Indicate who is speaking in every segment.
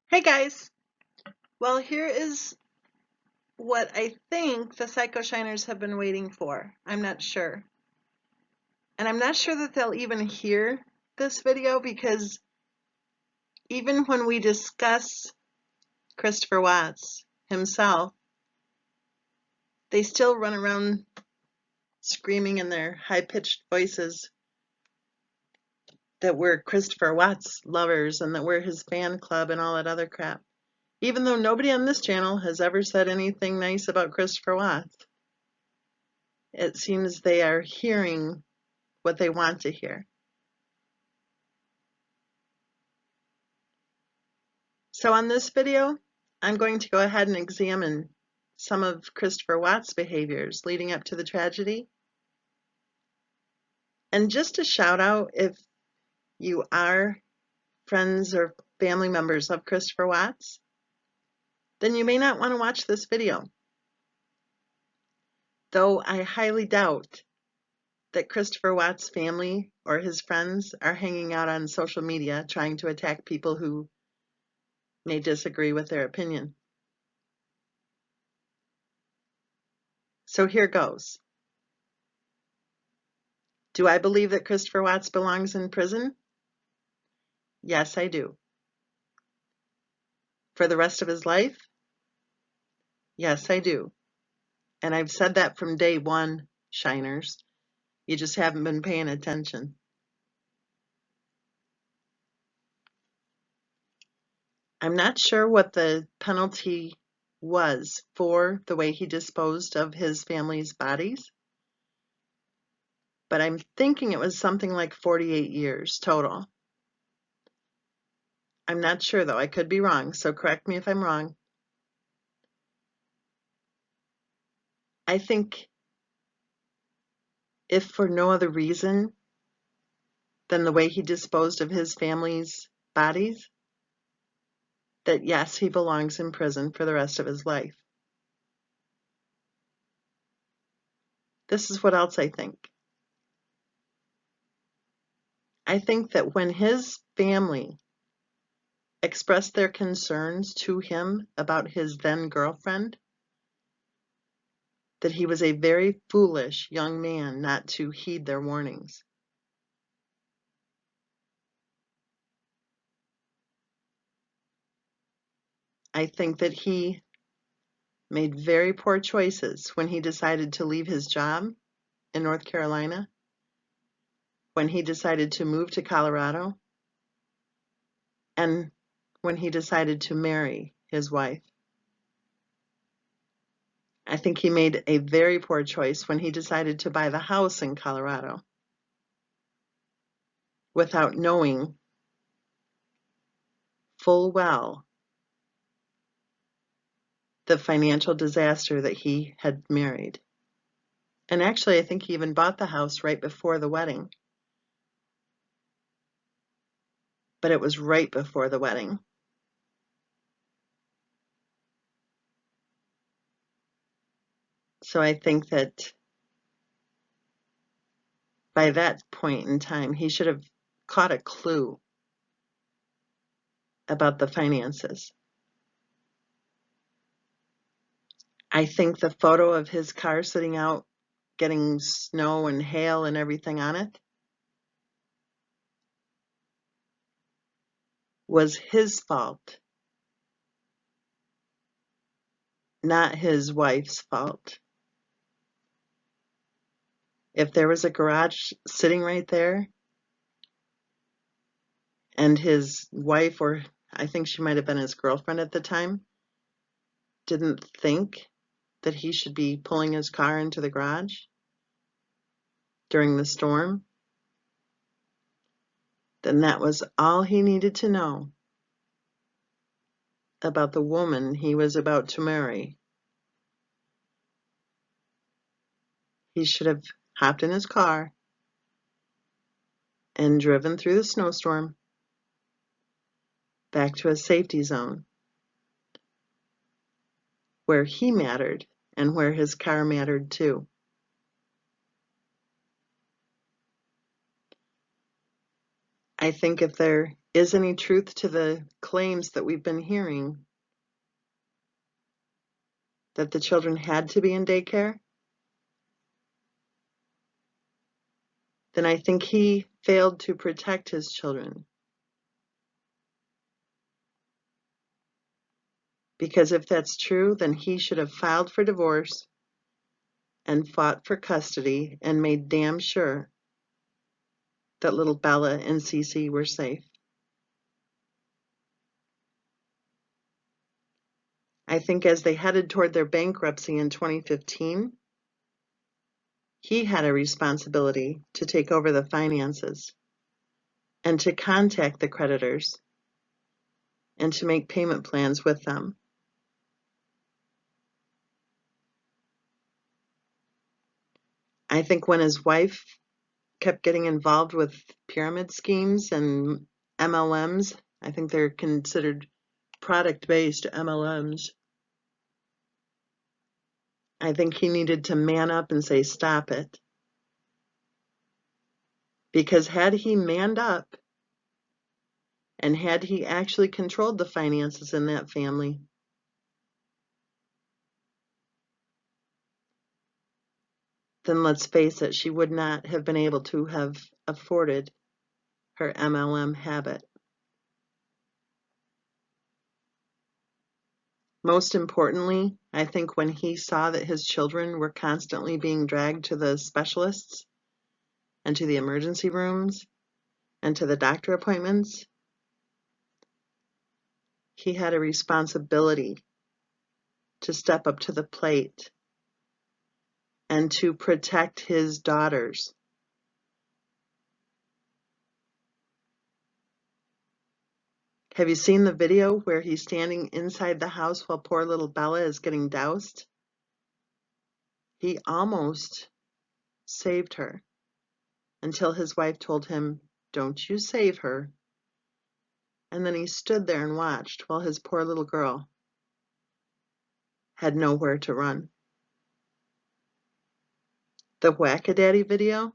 Speaker 1: Hey guys! Well, here is what I think the Psycho Shiners have been waiting for. I'm not sure. And I'm not sure that they'll even hear this video because even when we discuss Christopher Watts himself, they still run around screaming in their high-pitched voices that we're Christopher Watts lovers and that we're his fan club and all that other crap. Even though nobody on this channel has ever said anything nice about Christopher Watts. It seems they are hearing what they want to hear. So on this video, I'm going to go ahead and examine some of Christopher Watts' behaviors leading up to the tragedy. And just a shout out, if you are friends or family members of Christopher Watts, then you may not want to watch this video. Though I highly doubt that Christopher Watts' family or his friends are hanging out on social media trying to attack people who may disagree with their opinion. So here goes. Do I believe that Christopher Watts belongs in prison? Yes, I do. For the rest of his life? Yes, I do. And I've said that from day one, Shiners. You just haven't been paying attention. I'm not sure what the penalty was for the way he disposed of his family's bodies, but I'm thinking it was something like 48 years total. I'm not sure though, I could be wrong, so correct me if I'm wrong. I think if for no other reason than the way he disposed of his family's bodies, that yes, he belongs in prison for the rest of his life. This is what else I think. I think that when his family expressed their concerns to him about his then girlfriend, that he was a very foolish young man not to heed their warnings. I think that he made very poor choices when he decided to leave his job in North Carolina, when he decided to move to Colorado, and when he decided to marry his wife. I think he made a very poor choice when he decided to buy the house in Colorado without knowing full well the financial disaster that he had married. And actually, I think he even bought the house right before the wedding. But it was right before the wedding. So I think that by that point in time, he should have caught a clue about the finances. I think the photo of his car sitting out, getting snow and hail and everything on it, was his fault, not his wife's fault. If there was a garage sitting right there and his wife, or I think she might have been his girlfriend at the time, didn't think that he should be pulling his car into the garage during the storm, then that was all he needed to know about the woman he was about to marry. He should have hopped in his car and driven through the snowstorm back to a safety zone where he mattered and where his car mattered too. I think if there is any truth to the claims that we've been hearing that the children had to be in daycare, then I think he failed to protect his children. Because if that's true, then he should have filed for divorce and fought for custody and made damn sure that little Bella and Cece were safe. I think as they headed toward their bankruptcy in 2015, he had a responsibility to take over the finances and to contact the creditors and to make payment plans with them. I think when his wife kept getting involved with pyramid schemes and MLMs, I think they're considered product-based MLMs. I think he needed to man up and say, stop it. Because had he manned up and had he actually controlled the finances in that family, then let's face it, she would not have been able to have afforded her MLM habit. Most importantly, I think when he saw that his children were constantly being dragged to the specialists and to the emergency rooms and to the doctor appointments, he had a responsibility to step up to the plate and to protect his daughters. Have you seen the video where he's standing inside the house while poor little Bella is getting doused? He almost saved her until his wife told him, "Don't you save her." And then he stood there and watched while his poor little girl had nowhere to run. The Whack-A-Daddy video?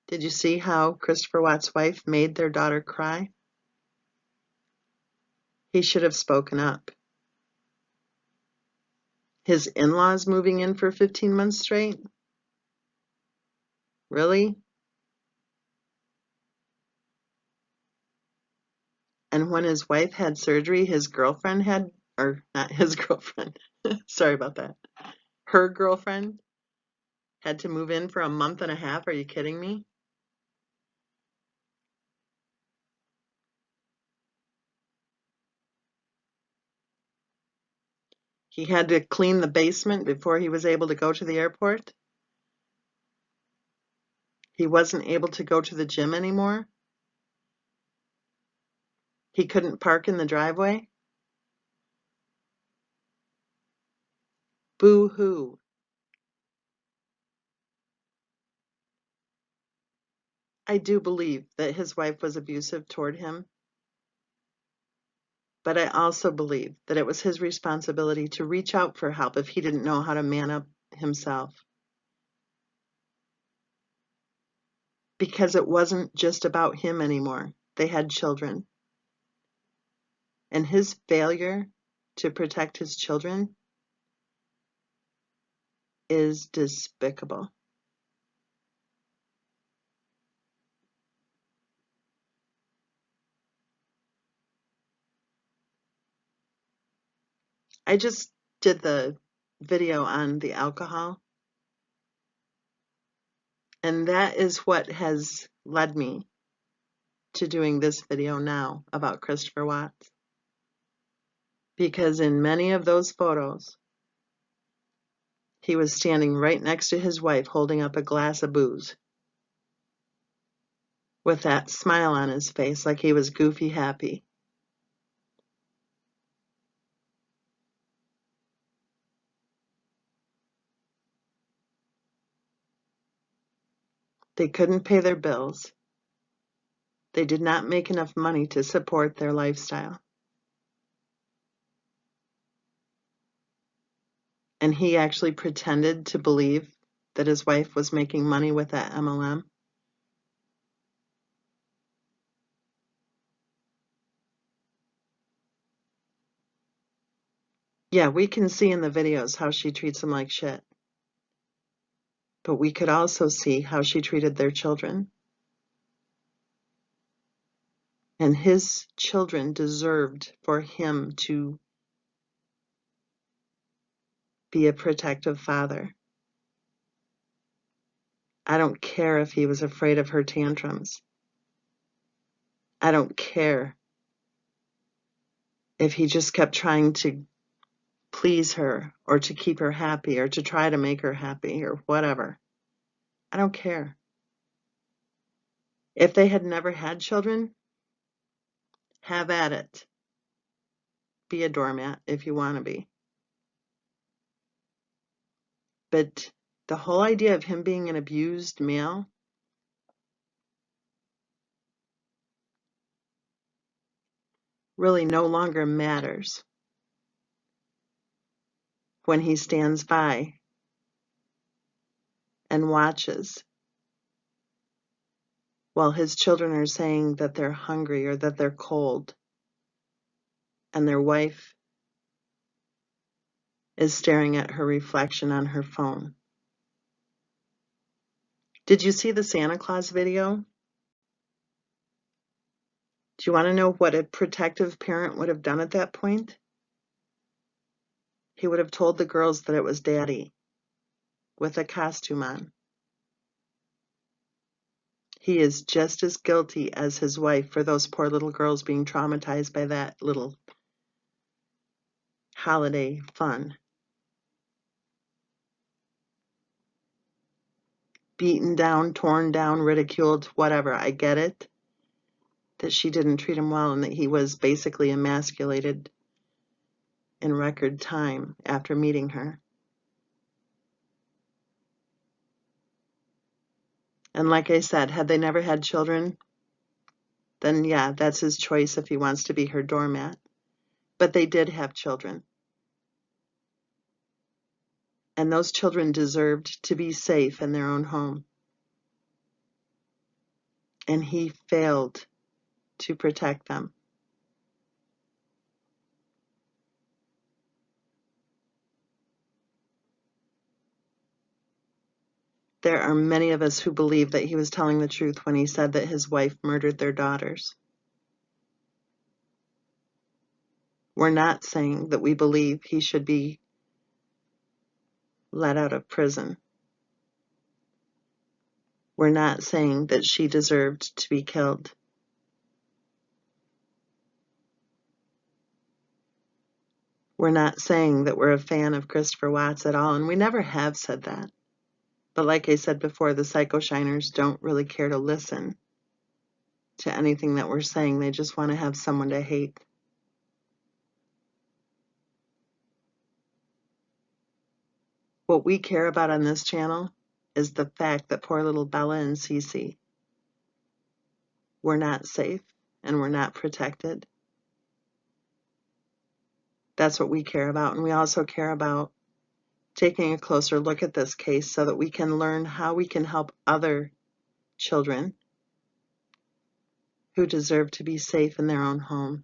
Speaker 1: Did you see how Christopher Watt's wife made their daughter cry? He should have spoken up. His in-laws moving in for 15 months straight? Really? And when his wife had surgery, his girlfriend had, or not his girlfriend, sorry about that, her girlfriend had to move in for a month and a half. Are you kidding me? He had to clean the basement before he was able to go to the airport. He wasn't able to go to the gym anymore. He couldn't park in the driveway. Boo-hoo. I do believe that his wife was abusive toward him, but I also believe that it was his responsibility to reach out for help if he didn't know how to man up himself. Because it wasn't just about him anymore. They had children. And his failure to protect his children is despicable. I just did the video on the alcohol, and that is what has led me to doing this video now about Christopher Watts. Because in many of those photos, he was standing right next to his wife holding up a glass of booze with that smile on his face like he was goofy happy. They couldn't pay their bills. They did not make enough money to support their lifestyle. And he actually pretended to believe that his wife was making money with that MLM. Yeah, we can see in the videos how she treats them like shit. But we could also see how she treated their children. And his children deserved for him to be a protective father. I don't care if he was afraid of her tantrums. I don't care if he just kept trying to please her or to keep her happy or to try to make her happy or whatever. I don't care. If they had never had children, have at it. Be a doormat if you want to be. But the whole idea of him being an abused male really no longer matters when he stands by and watches while his children are saying that they're hungry or that they're cold, and their wife is staring at her reflection on her phone. Did you see the Santa Claus video? Do you want to know what a protective parent would have done at that point? He would have told the girls that it was Daddy with a costume on. He is just as guilty as his wife for those poor little girls being traumatized by that little holiday fun. Beaten down, torn down, ridiculed, whatever. I get it that she didn't treat him well and that he was basically emasculated in record time after meeting her. And like I said, had they never had children, then yeah, that's his choice if he wants to be her doormat. But they did have children. And those children deserved to be safe in their own home. And he failed to protect them. There are many of us who believe that he was telling the truth when he said that his wife murdered their daughters. We're not saying that we believe he should be let out of prison. We're not saying that she deserved to be killed. We're not saying that we're a fan of Christopher Watts at all, and we never have said that. But like I said before, the psycho-shiners don't really care to listen to anything that we're saying. They just want to have someone to hate. What we care about on this channel is the fact that poor little Bella and Cece were not safe and were not protected. That's what we care about. And we also care about taking a closer look at this case so that we can learn how we can help other children who deserve to be safe in their own home.